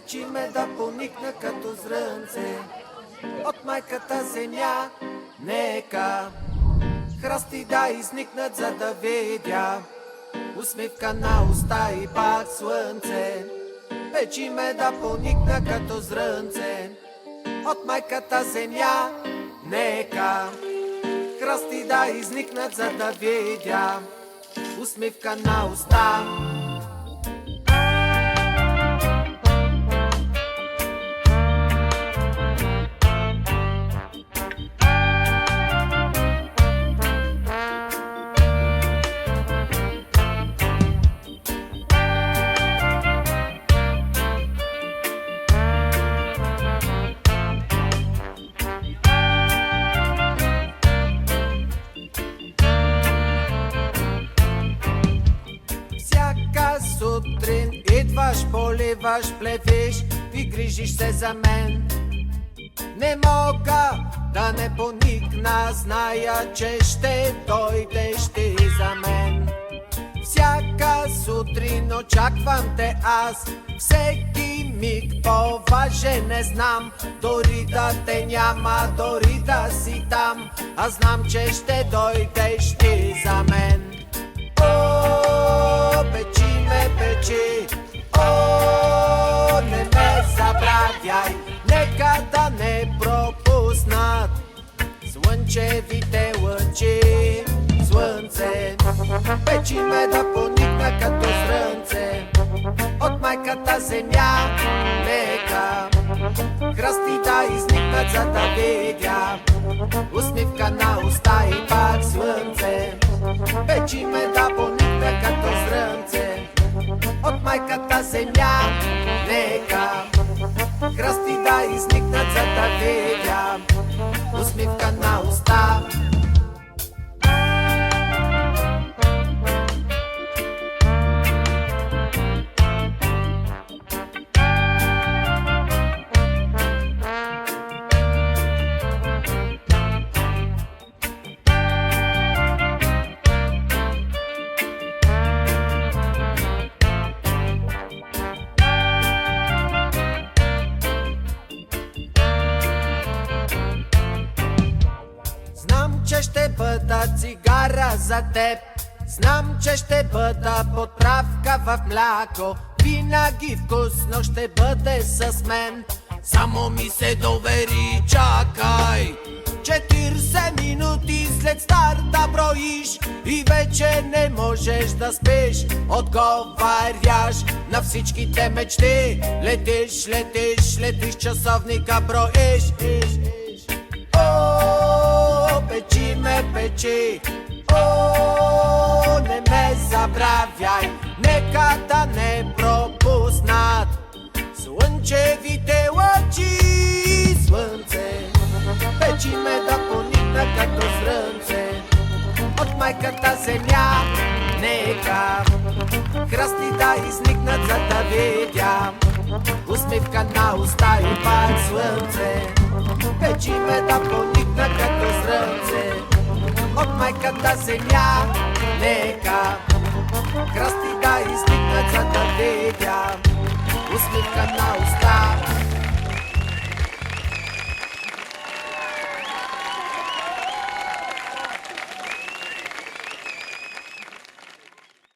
Печи ме да поникна като зрънце от майката земя. Нека храсти да изникнат, за да видя усмивка на уста и пак слънце. Печи ме да поникна като зрънце от майката земя. Нека храсти да изникнат, за да видя усмивка на уста. Сутрин идваш, поливаш, плевиш и грижиш се за мен. Не мога да не поникна, зная, че ще дойдеш ти за мен. Всяка сутрин очаквам те аз, всеки миг по-важен не знам. Дори да те няма, дори да си там, аз знам, че ще дойдеш ти за мен. О, печи ме, печи, о, не ме забравяй, нека да не пропуснат слънчевите лъчи. Слънце, печи ме да поникна като зрънце от майката земя. Нека храсти да изникнат, за да видя усмивка на уста и пак слънце. Печи ме да поникна като зрънце от майката земя. Нека храсти да изникнат, за да видя усмивка на уста. Знам, че ще бъда цигара за теб, знам, че ще бъда подправка в мляко. Винаги вкусно ще бъде с мен, само ми се довери, чакай. 40 минути след старта броиш и вече не можеш да спиш. Отговаряш на всичките мечти, летиш, летиш, летиш, часовника броиш. О, печи ме, печи, о, не ме забравяй, нека да не пропуснат слънчевите лъчи. Слънце, печи ме да поникна като зрънце от майката земя. Нека храсти да изникнат, за да видя усмивка на уста и пак слънце. Печи ме да поникна като зрънце от майката земя. Нека храсти да изникнат, за да видя усмивка на уста.